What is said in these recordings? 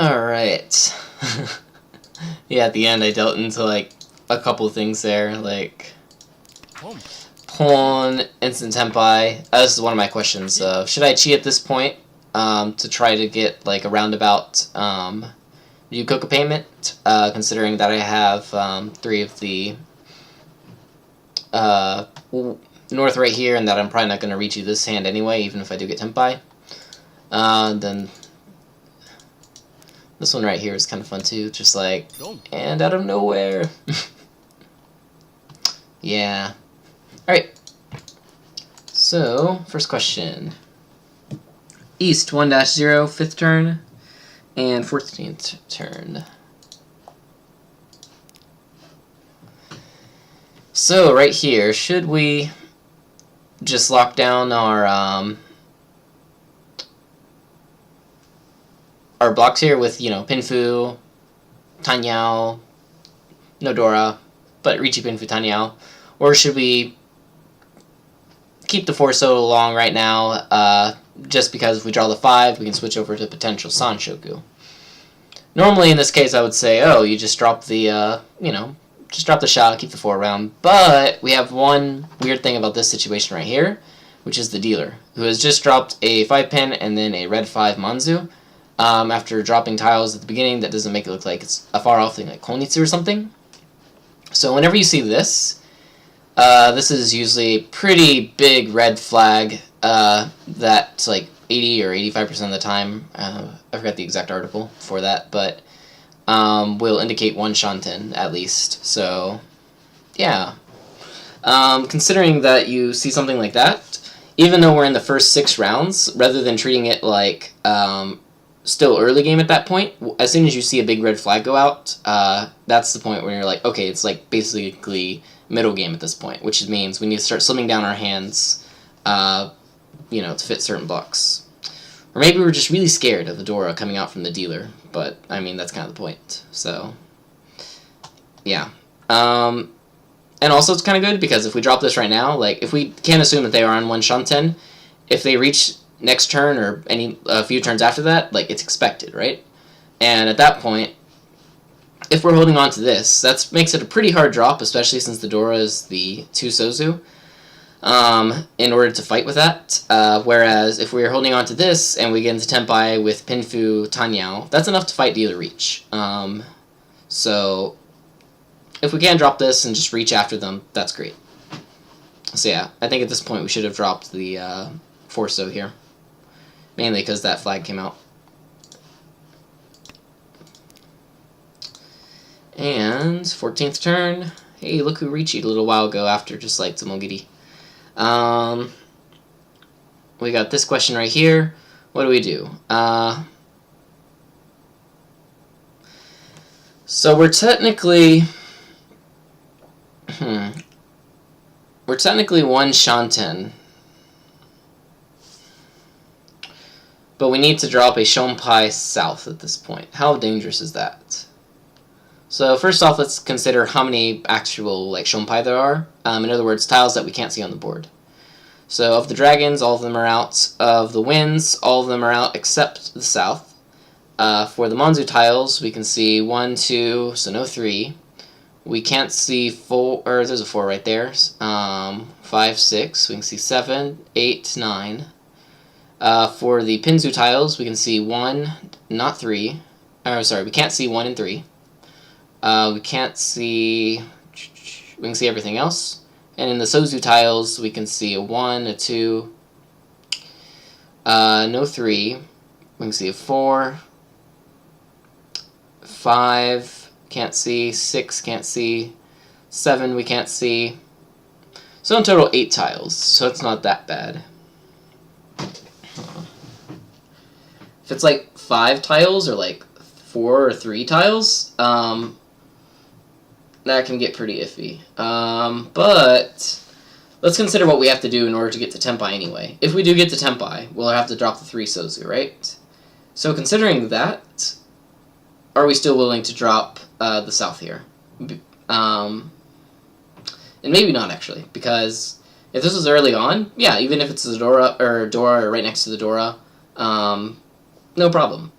Alright. Yeah, at the end I dealt into like a couple things there, like pawn, instant tempai. This is one of my questions. Should I cheat at this point to try to get like a roundabout Yukoka payment, considering that I have 3 of the north right here, and that I'm probably not going to reach you this hand anyway, even if I do get tempai. Then this one right here is kind of fun too, just like, and out of nowhere. Yeah. Alright. So, first question. East 1-0, 5th turn, and 14th turn. So, right here, should we just lock down our blocks here with, you know, Pinfu, Tenhou, Nodora, but Riichi, Pinfu, Tenhou? Or should we keep the 4 so long right now, just because if we draw the 5, we can switch over to potential Sanshoku? Normally, in this case, I would say, oh, you just drop the, you know, just drop the shot, keep the 4 around. But we have one weird thing about this situation right here, which is the dealer, who has just dropped a 5-pin and then a red 5 Manzu. After dropping tiles at the beginning, that doesn't make it look like it's a far-off thing like Konitsu or something. So whenever you see this, this is usually a pretty big red flag that, like, 80 or 85% of the time, I forgot the exact article for that, but will indicate 1 Shanten at least. So, yeah. Considering that you see something like that, even though we're in the first 6 rounds, rather than treating it like still early game at that point, as soon as you see a big red flag go out, that's the point where you're like, okay, it's like basically middle game at this point, which means we need to start slimming down our hands, you know, to fit certain blocks. Or maybe we're just really scared of the Dora coming out from the dealer, but, I mean, that's kind of the point. So, yeah. And also it's kind of good, because if we drop this right now, like, if we can't assume that they are on 1 Shanten, if they reach next turn or a few turns after that, like, it's expected, right? And at that point, if we're holding on to this, that makes it a pretty hard drop, especially since the Dora is the 2 Sozu, in order to fight with that. Whereas if we're holding on to this and we get into Tenpai with Pinfu, Tenhou, that's enough to fight dealer reach. So if we can drop this and just reach after them, that's great. So yeah, I think at this point we should have dropped the 4 So here. Mainly because that flag came out. And 14th turn. Hey, look who reached a little while ago after just like Tsumogiri. We got this question right here. What do we do? So we're technically... We're technically 1 Shanten. But we need to drop a Shonpai south at this point. How dangerous is that? So first off, let's consider how many actual like Shonpai there are. In other words, tiles that we can't see on the board. So of the dragons, all of them are out. Of the winds, all of them are out except the south. For the Manzu tiles, we can see 1, 2, so no 3. We can't see 4, or there's a 4 right there. 5, 6, we can see 7, 8, 9. For the Pinzu tiles, we can see 1, not 3. Or sorry, we can't see 1 and 3. We can see everything else. And in the Sozu tiles, we can see a 1, a 2, no 3. We can see a 4, 5, can't see, 6, can't see, 7, we can't see. So in total, 8 tiles, so it's not that bad. If it's like 5 tiles or like 4 or 3 tiles, that can get pretty iffy. But let's consider what we have to do in order to get to Tenpai anyway. If we do get to Tenpai, we'll have to drop the 3 Sozu, right? So considering that, are we still willing to drop the south here? And maybe not, actually, because if this was early on, yeah, even if it's the Dora right next to the Dora, no problem.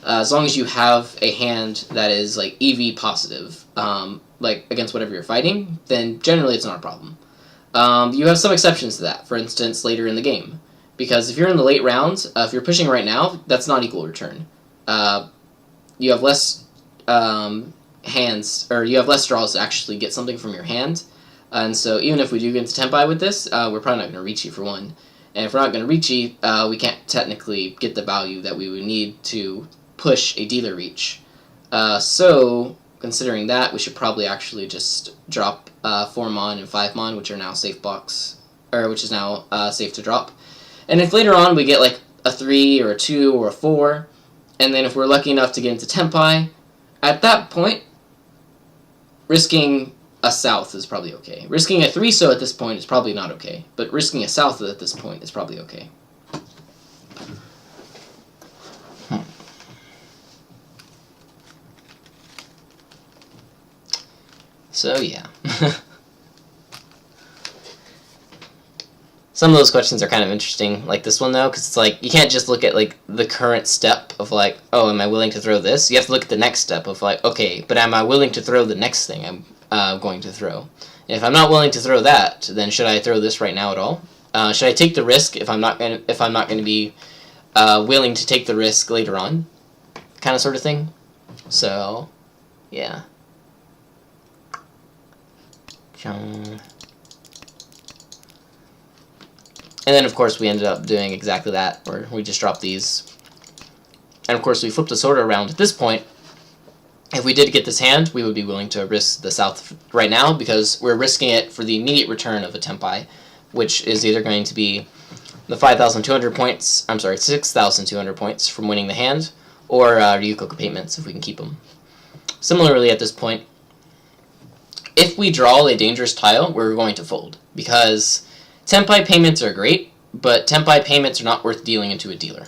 As long as you have a hand that is like EV positive, like against whatever you're fighting, then generally it's not a problem. You have some exceptions to that, for instance, later in the game. Because if you're in the late rounds, if you're pushing right now, that's not equal return. You have less hands, or you have less draws to actually get something from your hand. And so even if we do get into Tenpai with this, we're probably not going to reach you for one. And if we're not going to reach you, we can't technically get the value that we would need to push a dealer reach. So, considering that, we should probably actually just drop 4 Mon and 5 Mon, which are now safe blocks, or which is now safe to drop. And if later on we get like a 3 or a 2 or a 4, and then if we're lucky enough to get into Tenpai, at that point, risking a south is probably okay. Risking a 3-so at this point is probably not okay, but risking a south at this point is probably okay. So yeah. Some of those questions are kind of interesting, like this one though, because it's like you can't just look at like the current step of like, oh, am I willing to throw this? You have to look at the next step of like, okay, but am I willing to throw the next thing I'm going to throw? And if I'm not willing to throw that, then should I throw this right now at all? Should I take the risk if I'm not going to be willing to take the risk later on, kind of sort of thing? So, yeah. And then, of course, we ended up doing exactly that, where we just dropped these. And, of course, we flipped the sword around. At this point, if we did get this hand, we would be willing to risk the south right now, because we're risking it for the immediate return of a Tenpai, which is either going to be the 5,200 points, I'm sorry, 6,200 points from winning the hand, or Ryukoku payments, if we can keep them. Similarly, at this point, if we draw a dangerous tile, we're going to fold, because Tenpai payments are great, but Tenpai payments are not worth dealing into a dealer.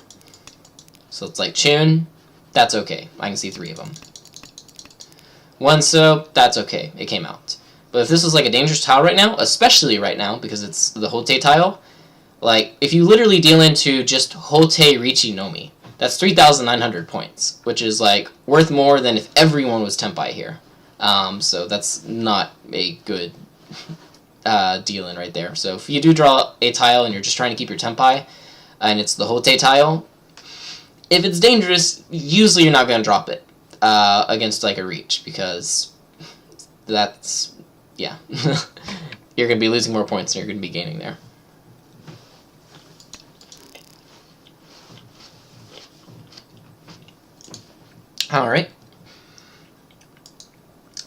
So it's like Chun, that's okay. I can see 3 of them. 1-so, that's okay. It came out. But if this was like a dangerous tile right now, especially right now, because it's the Hote tile, like, if you literally deal into just Hote Richi Nomi, that's 3,900 points, which is like worth more than if everyone was Tenpai here. So that's not a good deal in right there. So if you do draw a tile and you're just trying to keep your Tenpai, and it's the Hote tile, if it's dangerous, usually you're not going to drop it against like a reach, because that's, yeah, you're going to be losing more points than you're going to be gaining there. Alright.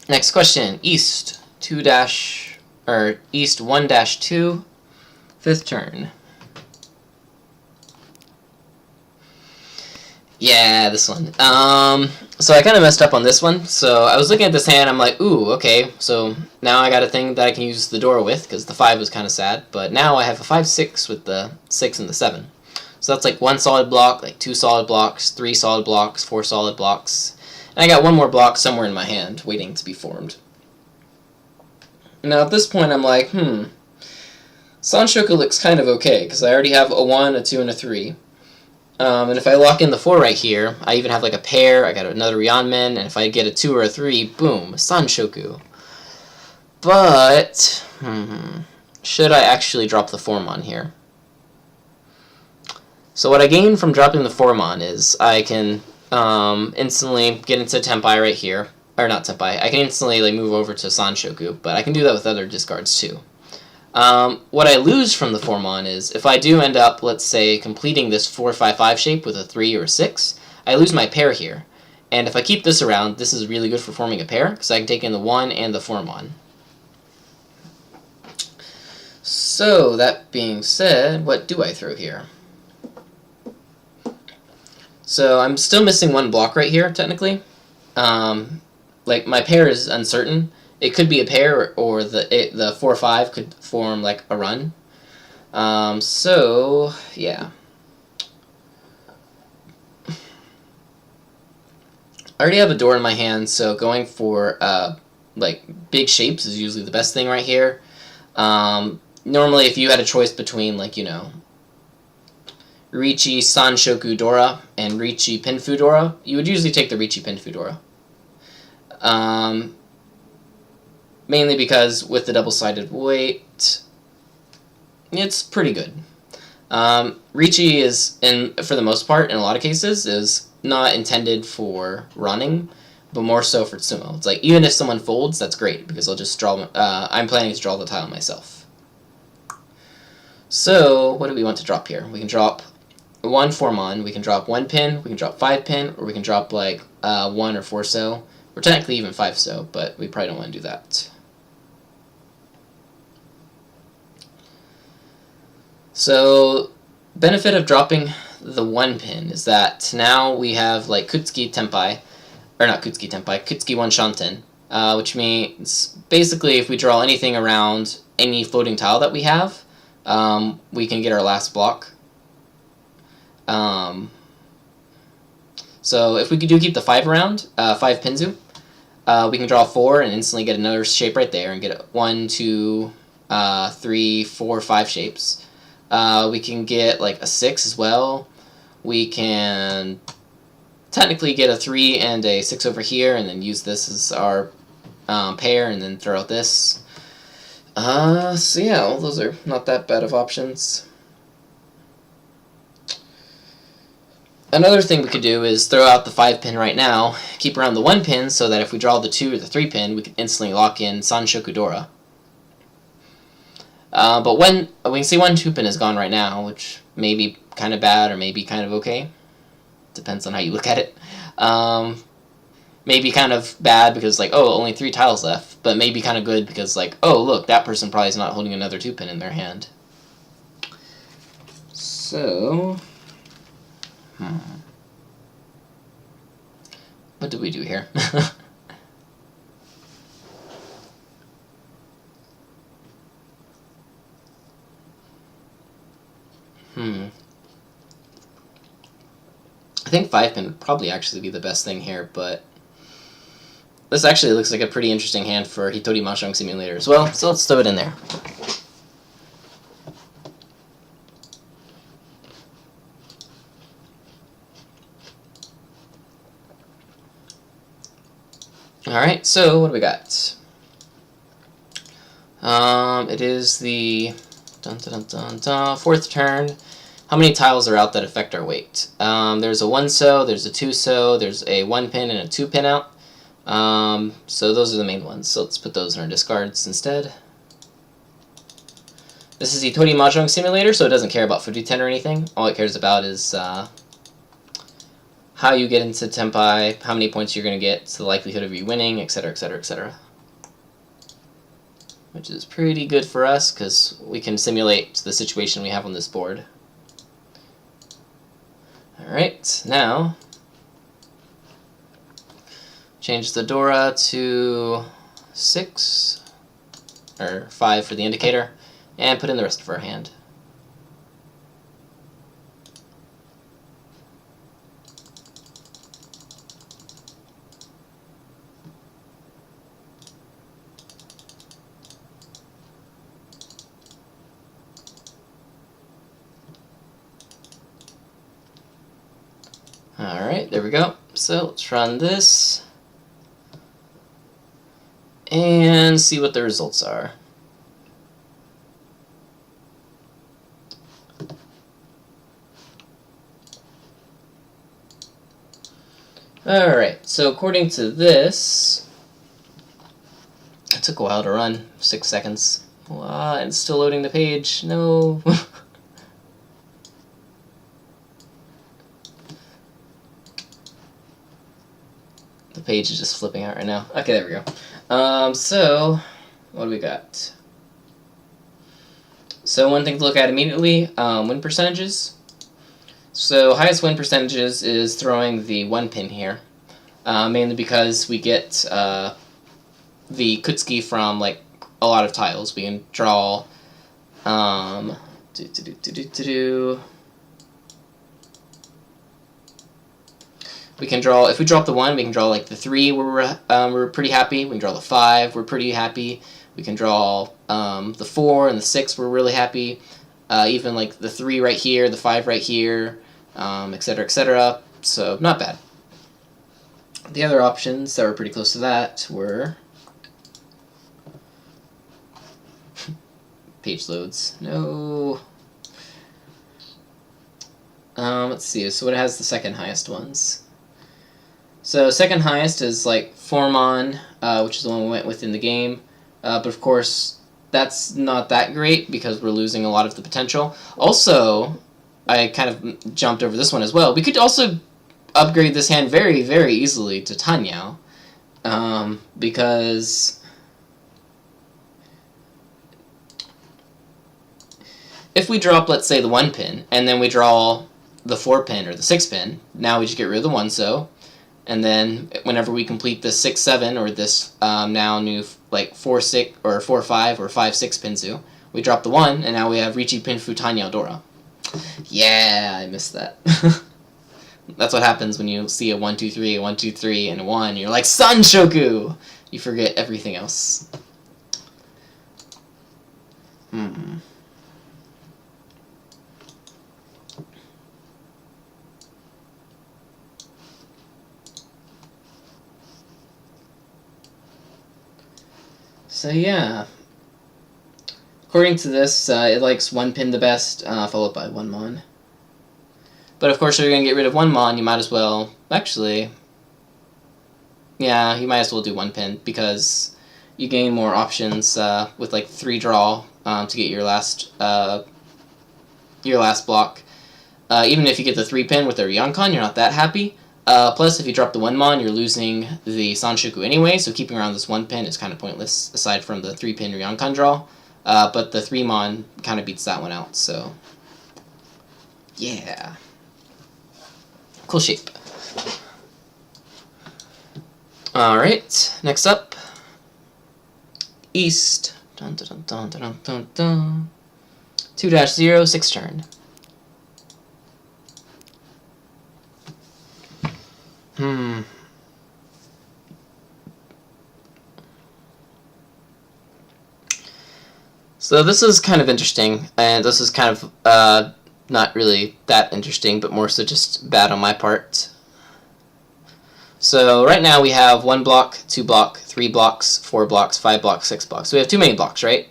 Next question, East 2- or East 1-2, 5th turn. Yeah, this one. So I kind of messed up on this one. So I was looking at this hand, I'm like, ooh, okay. So now I got a thing that I can use the door with, because the 5 was kind of sad. But now I have a 5-6 with the 6 and the 7. So that's like 1 solid block, like 2 solid blocks, 3 solid blocks, 4 solid blocks. And I got 1 more block somewhere in my hand waiting to be formed. Now at this point I'm like, Sanshoku looks kind of okay, because I already have a 1, a 2, and a 3. And if I lock in the 4 right here, I even have like a pair, I got another Ryanmen, and if I get a 2 or a 3, boom, Sanshoku. But, should I actually drop the 4-mon here? So what I gain from dropping the 4-mon is I can instantly get into Tenpai right here. Or not Tenpai, I can instantly like move over to Sanshoku, but I can do that with other discards too. What I lose from the 4-mon is, if I do end up, let's say, completing this 4-5-5 shape with a 3 or a 6, I lose my pair here. And if I keep this around, this is really good for forming a pair, because I can take in the 1 and the 4-mon. So, that being said, what do I throw here? So, I'm still missing 1 block right here, technically. Like, my pair is uncertain. It could be a pair, or the 4-5 could form like a run. So yeah. I already have a door in my hand, so going for like big shapes is usually the best thing right here. Normally, if you had a choice between like, you know, Richi Sanshoku Dora and Richi Pinfu Dora. You would usually take the Richi Pinfu Dora. Mainly because with the double-sided weight, it's pretty good. Richi is, for the most part, in a lot of cases, is not intended for running, but more so for sumo. It's like, even if someone folds, that's great, because I'll just draw, I'm planning to draw the tile myself. So, what do we want to drop here? We can drop 1 Formon, we can drop 1 pin, we can drop 5 pin, or we can drop like 1 or 4 so, or technically even 5 so, but we probably don't want to do that. So, benefit of dropping the 1 pin is that now we have like Kutsuki Tenpai, or not Kutsuki Tenpai, Kutsuki One Shanten, which means basically if we draw anything around any floating tile that we have, we can get our last block. So if we do keep the 5 around, 5 Pinzu, we can draw 4 and instantly get another shape right there and get 1, 2, 3, 4, 5 shapes. We can get like a 6 as well. We can technically get a 3 and a 6 over here and then use this as our pair and then throw out this. So yeah, well, those are not that bad of options. Another thing we could do is throw out the 5 pin right now, keep around the 1 pin so that if we draw the 2 or the 3 pin, we can instantly lock in Sanshoku Dora. But when we can see 1 2 pin is gone right now, which may be kind of bad or maybe kind of okay. Depends on how you look at it. Maybe kind of bad because like, oh, only 3 tiles left, but maybe kind of good because like, oh, look, that person probably is not holding another 2 pin in their hand. So, what do we do here? I think 5 pin would probably actually be the best thing here, but this actually looks like a pretty interesting hand for Hitori Mahjong Simulator as well, so let's throw it in there. Alright, so what do we got? It is the 4th turn. How many tiles are out that affect our weight? There's a 1 so, there's a 2 so, there's a 1 pin and a 2 pin out. So those are the main ones. So let's put those in our discards instead. This is Hitori Mahjong Simulator, so it doesn't care about 50-10 or anything. All it cares about is how you get into Tenpai, how many points you're going to get, the likelihood of you winning, etc., etc., etc. Which is pretty good for us, because we can simulate the situation we have on this board. Alright, now change the Dora to 6, or 5 for the indicator, and put in the rest of our hand. Alright, there we go. So let's run this and see what the results are. Alright, so according to this, it took a while to run, 6 seconds. Wow, it's still loading the page. No. The page is just flipping out right now. Okay, there we go. So, what do we got? So one thing to look at immediately, win percentages. So highest win percentages is throwing the 1 pin here, mainly because we get the Kutsuki from like a lot of tiles. We can draw we can draw, if we drop the 1, we can draw like the 3 where we're pretty happy. We can draw the 5, we're pretty happy. We can draw the 4 and the 6, we're really happy. even like the 3 right here, the 5 right here, etc., etc. So not bad. The other options that were pretty close to that were page loads. No. Let's see. So what has the second highest ones? So second highest is like Formon, which is the one we went with in the game. But of course, that's not that great because we're losing a lot of the potential. Also, I kind of jumped over this one as well. We could also upgrade this hand very, very easily to Tenhou, because if we drop, let's say, the 1 pin, and then we draw the 4 pin or the 6 pin, now we just get rid of the 1-so, and then whenever we complete this 6-7 or this now new like 4-6 or 4-5 or 5-6 pinzu, we drop the 1, and now we have Riichi Pinfu Tenhou Dora. Yeah, I missed that. That's what happens when you see a 1-2-3, a 1-2-3, and a 1. You're like, Sanshoku! You forget everything else. So yeah, according to this, it likes 1 pin the best, followed by 1 mon. But of course, if you're going to get rid of 1 mon, you might as well, actually, yeah, you might as well do 1 pin, because you gain more options with like 3 draw to get your last block. Even if you get the 3 pin with the Ryokan, you're not that happy. Plus, if you drop the 1 mon, you're losing the Sanshoku anyway, so keeping around this 1 pin is kind of pointless, aside from the 3 pin Ryokan draw. But the 3 mon kind of beats that one out, so yeah. Cool shape. Alright, next up, East. Dun, dun, dun, dun, dun, dun, dun. 2-0, 6 turn. So this is kind of interesting, and this is kind of not really that interesting, but more so just bad on my part. So right now we have 1 block, 2 block, 3 blocks, 4 blocks, 5 blocks, 6 blocks. So we have too many blocks, right?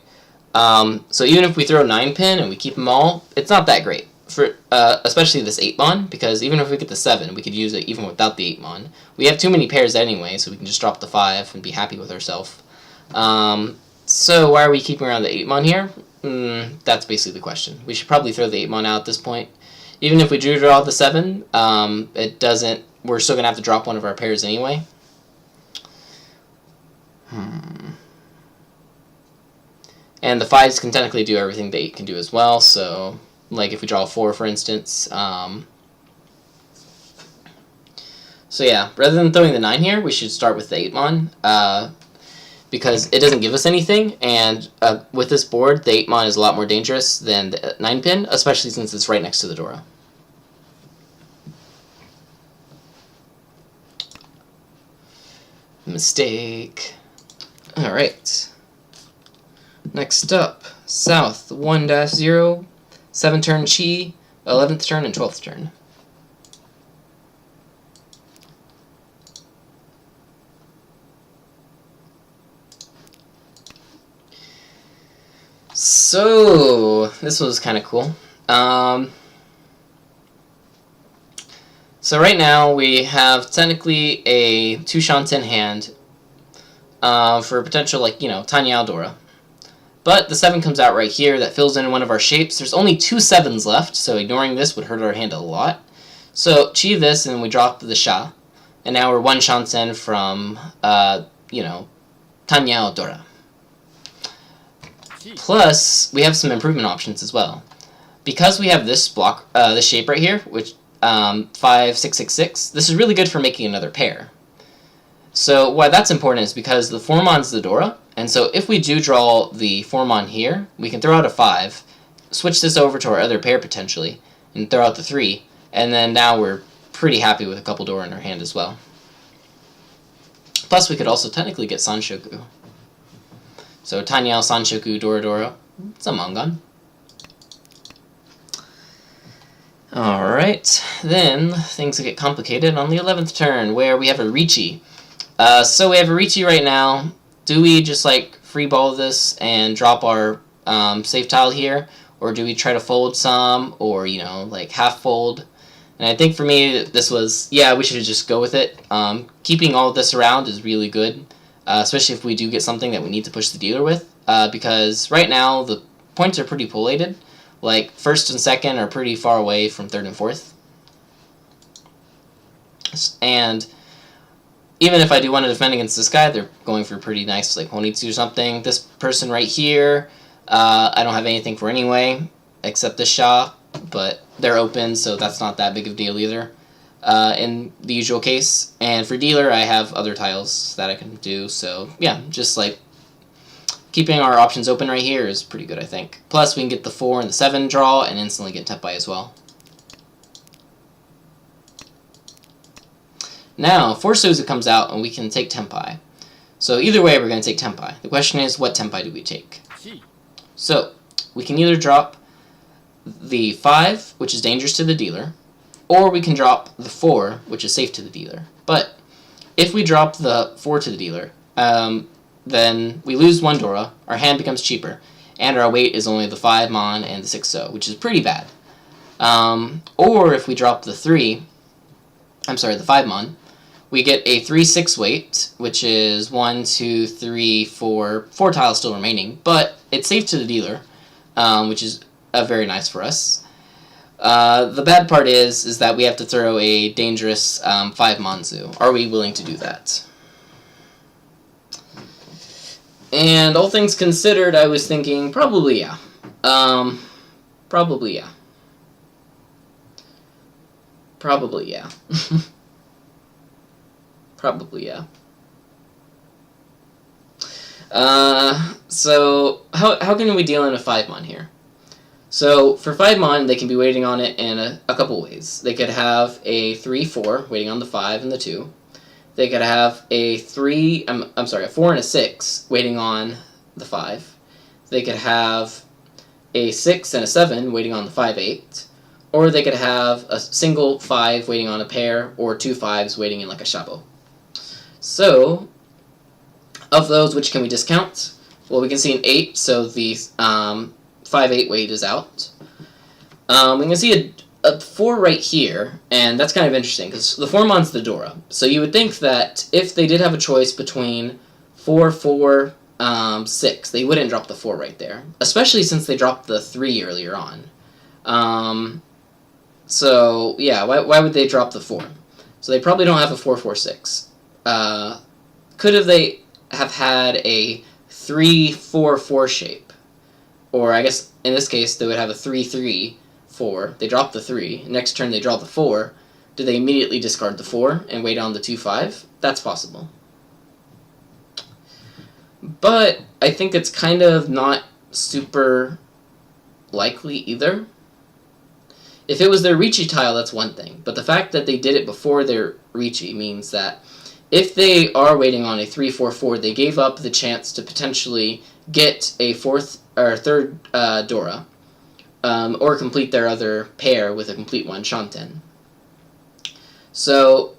So even if we throw 9 pin and we keep them all, it's not that great. For especially this 8 mon, because even if we get the 7, we could use it even without the 8 mon. We have too many pairs anyway, so we can just drop the 5 and be happy with ourselves. So why are we keeping around the 8 mon here? That's basically the question. We should probably throw the 8 mon out at this point. Even if we do draw the 7, it doesn't. We're still gonna have to drop one of our pairs anyway. And the 5s can technically do everything the 8 can do as well. So, like if we draw a 4, for instance. So yeah, rather than throwing the 9 here, we should start with the 8 mon. Because it doesn't give us anything, and with this board, the 8 mon is a lot more dangerous than the 9 pin, especially since it's right next to the Dora. Mistake. Alright. Next up, South 1-0, 7 turn Chi, 11th turn, and 12th turn. So, this was kind of cool. So right now we have technically a 2 Shanten hand for potential, like, Tenhou Dora. But the 7 comes out right here that fills in one of our shapes. There's only 2 7s left, so ignoring this would hurt our hand a lot. So Chi this, and we drop the Sha. And now we're 1 Shanten from, Tenhou Dora. Plus, we have some improvement options as well. Because we have this block, this shape right here, which 5, 6, 6, 6, this is really good for making another pair. So why that's important is because the 4 mon's the Dora, and so if we do draw the 4 mon here, we can throw out a 5, switch this over to our other pair potentially, and throw out the 3, and then now we're pretty happy with a couple Dora in our hand as well. Plus we could also technically get Sanshoku. So Tenhou, Sanshoku, Dora Dora, it's a Mangan. Alright, then things get complicated on the 11th turn, where we have a Ricci. So we have a Ricci right now. Do we just like free ball this and drop our safe tile here? Or do we try to fold some, or, you know, like half fold? And I think for me, this was, yeah, we should just go with it. Keeping all of this around is really good, especially if we do get something that we need to push the dealer with, because right now the points are pretty collated. Like, first and second are pretty far away from third and fourth. And even if I do want to defend against this guy, they're going for pretty nice, like, Honitsu or something. This person right here, I don't have anything for anyway, except this Shah, but they're open, so that's not that big of a deal either, in the usual case. And for dealer, I have other tiles that I can do, so yeah, just like keeping our options open right here is pretty good, I think. Plus, we can get the 4 and the 7 draw and instantly get Teppai as well. Now, Forsozu comes out and we can take Teppai. So either way, we're going to take Teppai. The question is, what Teppai do we take? So, we can either drop the 5, which is dangerous to the dealer, or we can drop the 4, which is safe to the dealer. But if we drop the 4 to the dealer, then we lose 1 Dora, our hand becomes cheaper, and our weight is only the 5 Mon and the 6 So, which is pretty bad. Or if we drop the 5 Mon, we get a 3/6 weight, which is 1, 2, 3, 4 tiles still remaining, but it's safe to the dealer, which is very nice for us. The bad part is that we have to throw a dangerous 5 Manzu. Are we willing to do that? And all things considered, I was thinking probably yeah. Probably yeah. Probably yeah. Probably yeah. So how can we deal in a 5 Mon here? So for 5 Mon, they can be waiting on it in a couple ways. They could have a 3/4 waiting on the 5 and the 2. They could have a 4 and a 6 waiting on the 5. They could have a 6 and a 7 waiting on the 5/8. Or they could have a single 5 waiting on a pair, or 2 5s waiting in like a shabo. So, of those, which can we discount? Well, we can see an 8, so the 5/8 weight is out. We can see a 4 right here, and that's kind of interesting, because the 4 Mon's the Dora. So you would think that if they did have a choice between 4, 4, 6, they wouldn't drop the 4 right there, especially since they dropped the 3 earlier on. So, yeah, why would they drop the 4? So they probably don't have a 4, 4, 6. Could they have had a 3, 4, 4 shape? Or I guess in this case they would have a 3, 3, 4. They drop the 3. Next turn they draw the 4. Do they immediately discard the 4 and wait on the 2, 5? That's possible. But I think it's kind of not super likely either. If it was their Ricci tile, that's one thing. But the fact that they did it before their Ricci means that if they are waiting on a 3, 4, 4, they gave up the chance to potentially get a 3rd Dora, or complete their other pair with a complete one, Shanten. So,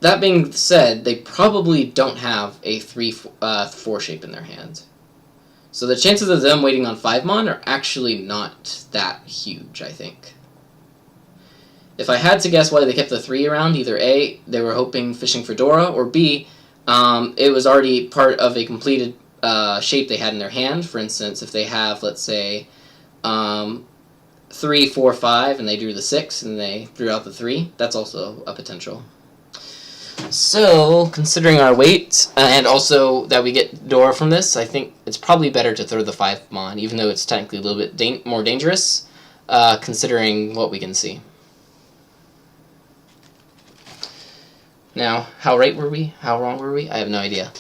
that being said, they probably don't have a 3, 4 shape in their hand. So the chances of them waiting on 5 Mon are actually not that huge, I think. If I had to guess why they kept the 3 around, either A, they were fishing for Dora, or B, it was already part of a completed shape they had in their hand. For instance, if they have, let's say, 3, 4, 5, and they drew the 6, and they drew out the 3, that's also a potential. So, considering our weight, and also that we get Dora from this, I think it's probably better to throw the 5 Mon, even though it's technically a little bit more dangerous, considering what we can see. Now, how right were we? How wrong were we? I have no idea.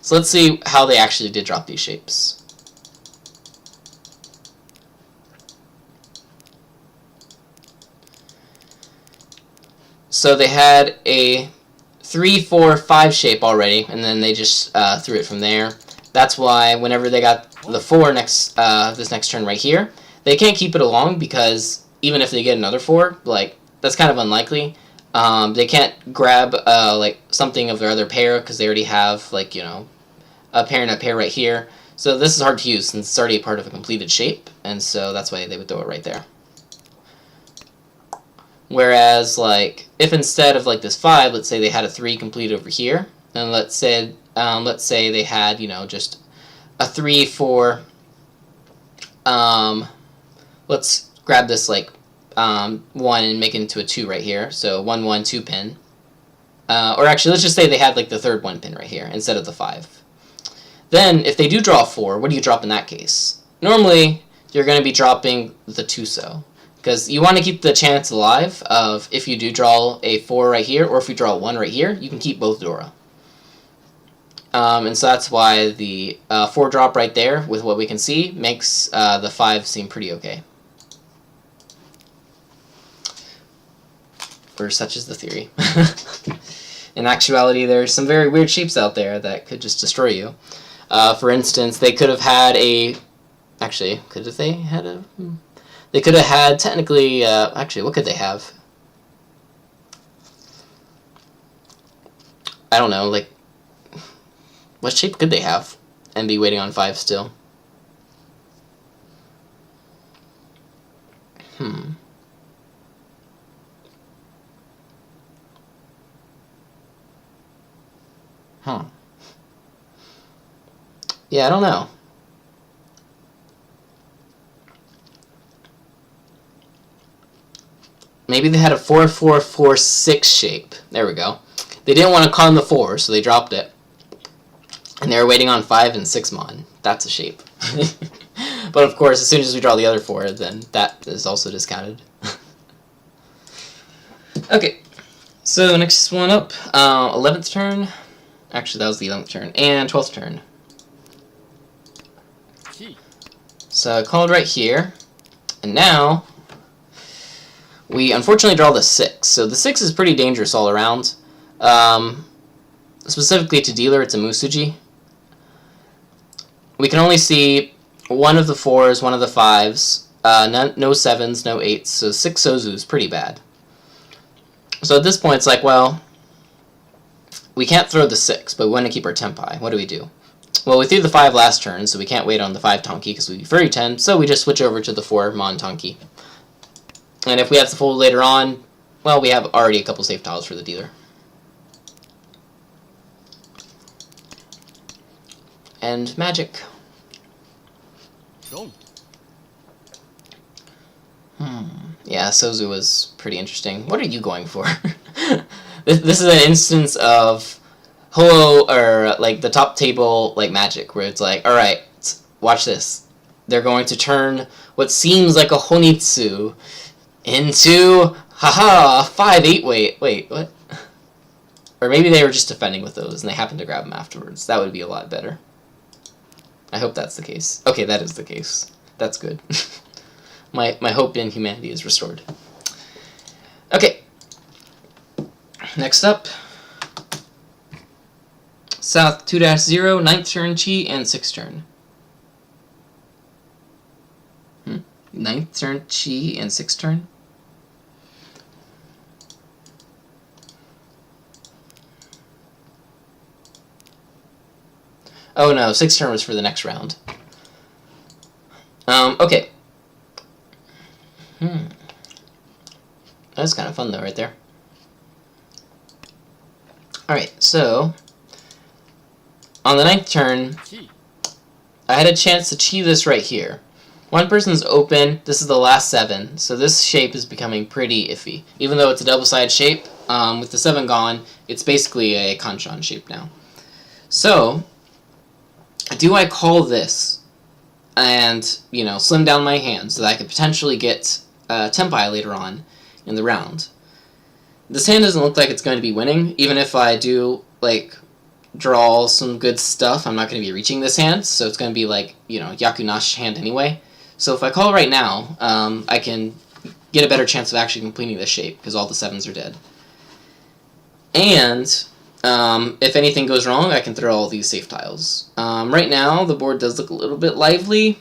So let's see how they actually did drop these shapes. So they had a 3, 4, 5 shape already, and then they just threw it from there. That's why whenever they got the 4 this next turn right here, they can't keep it along because even if they get another 4, like, that's kind of unlikely. They can't grab, like, something of their other pair, because they already have, like, you know, a pair and a pair right here. So this is hard to use, since it's already a part of a completed shape, and so that's why they would throw it right there. Whereas, like, if instead of, like, this 5, let's say they had a 3 completed over here, and let's say they had, you know, just a 3 for, let's grab this, like, 1 and make it into a 2 right here, so 1, 1, 2 pin. Or actually, let's just say they had, like, the third 1 pin right here, instead of the 5. Then, if they do draw 4, what do you drop in that case? Normally, you're going to be dropping the 2-so. Because you want to keep the chance alive of if you do draw a 4 right here, or if you draw a 1 right here, you can keep both Dora. And so that's why the 4 drop right there, with what we can see, makes the 5 seem pretty okay. Or such is the theory. In actuality, there's some very weird shapes out there that could just destroy you. For instance, they could have had a... Actually, could have they had a... They could have had, technically, actually, what could they have? I don't know, like, what shape could they have and be waiting on 5 still? Yeah, I don't know. Maybe they had a 4-4-4-6 shape. There we go. They didn't want to con the 4, so they dropped it. And they were waiting on 5 and 6 mon. That's a shape. But of course, as soon as we draw the other 4, then that is also discounted. Okay, so next one up, 11th turn. Actually, that was the 11th turn. And 12th turn. So I called right here. And now... we unfortunately draw the 6, so the 6 is pretty dangerous all around. Specifically to dealer, it's a Musuji. We can only see one of the 4s, one of the 5s, no 7s, no 8s, so 6 Sozu is pretty bad. So at this point, it's like, well, we can't throw the 6, but we want to keep our Tenpai. What do we do? Well, we threw the 5 last turn, so we can't wait on the 5 Tonki because we Furry 10, so we just switch over to the 4 Mon Tonki. And if we have to fold later on, well, we have already a couple safe tiles for the dealer. And magic. Yeah, Sozu was pretty interesting. What are you going for? This is an instance of Holo, or like the top table like magic, where it's like, alright, watch this. They're going to turn what seems like a Honitsu into, haha, 5-8 wait, what? Or maybe they were just defending with those and they happened to grab them afterwards. That would be a lot better. I hope that's the case. Okay, that is the case. That's good. My hope in humanity is restored. Okay. Next up. South 2-0, 9th turn Chi, and 6th turn. 9th turn Chi, and 6th turn? Oh no, 6th turn was for the next round. Okay. That's kind of fun though, right there. Alright, so... on the 9th turn, I had a chance to chi this right here. One person's open, this is the last 7, so this shape is becoming pretty iffy. Even though it's a double-sided shape, with the 7 gone, it's basically a Kanshan shape now. So, do I call this and, you know, slim down my hand so that I could potentially get Tenpai later on in the round? This hand doesn't look like it's going to be winning, even if I do, like, draw some good stuff. I'm not going to be reaching this hand, so it's going to be like, you know, Yakunash hand anyway. So if I call right now, I can get a better chance of actually completing this shape, because all the 7s are dead. And if anything goes wrong, I can throw all these safe tiles. Right now, the board does look a little bit lively.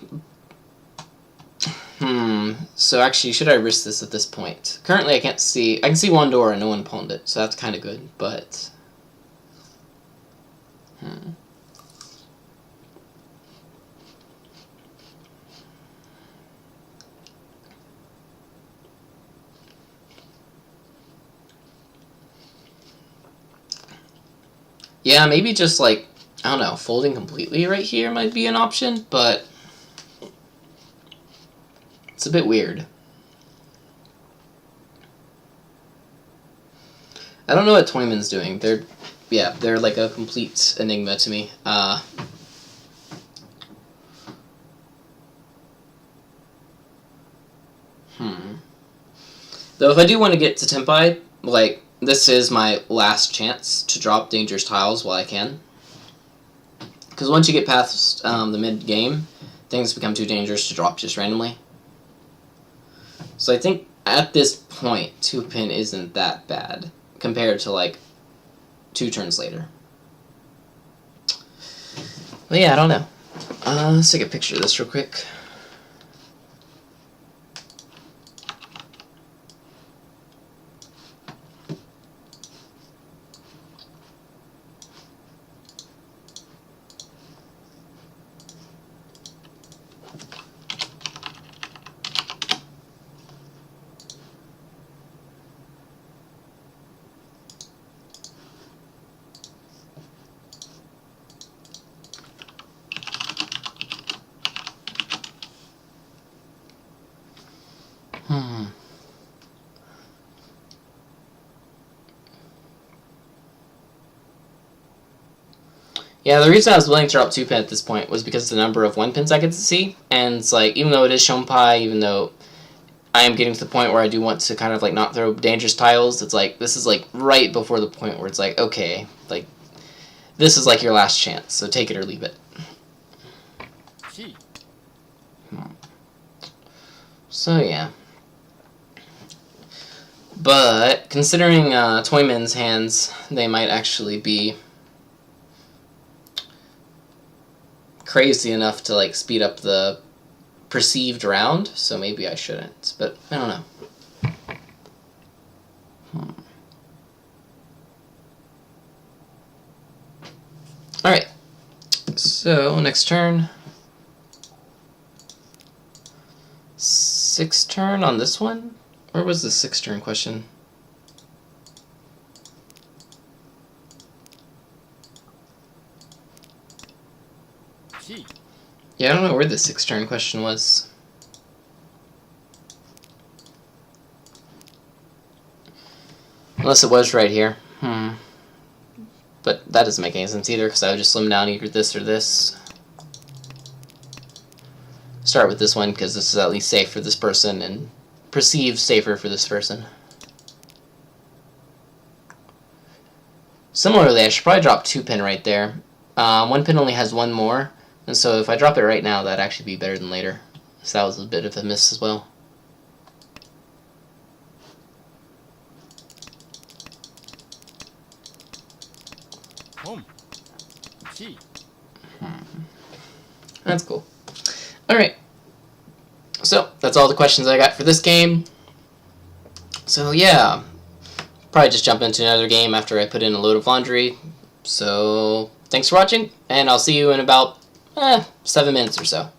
So actually, should I risk this at this point? Currently, I can't see. I can see one door and no one pawned it, so that's kind of good. But yeah, maybe just like, I don't know, folding completely right here might be an option, but it's a bit weird. I don't know what Toyman's doing. They're like a complete enigma to me. Though if I do want to get to Tenpai, like, this is my last chance to drop dangerous tiles while I can. Because once you get past the mid-game, things become too dangerous to drop just randomly. So I think at this point, 2-pin isn't that bad compared to like 2 turns later. But yeah, I don't know. Let's take a picture of this real quick. Yeah, the reason I was willing to drop 2-pin at this point was because of the number of 1-pins I get to see, and it's like, even though it is Shonpai, even though I am getting to the point where I do want to kind of like not throw dangerous tiles, it's like, this is like right before the point where it's like, okay, like, this is like your last chance, so take it or leave it. So yeah. But, considering Toyman's hands, they might actually be crazy enough to like speed up the perceived round, so maybe I shouldn't, but I don't know. Alright, so next turn. 6th turn on this one? Or was the 6th turn question? Yeah, I don't know where the 6th turn question was. Unless it was right here. But that doesn't make any sense either, because I would just slim down either this or this. Start with this one, because this is at least safe for this person, and perceived safer for this person. Similarly, I should probably drop 2-pin right there. 1-pin only has 1 more, and so if I drop it right now, that'd actually be better than later. So that was a bit of a miss as well. That's cool. Alright. So, that's all the questions I got for this game. So, yeah. Probably just jump into another game after I put in a load of laundry. So, thanks for watching, and I'll see you in about 7 minutes or so.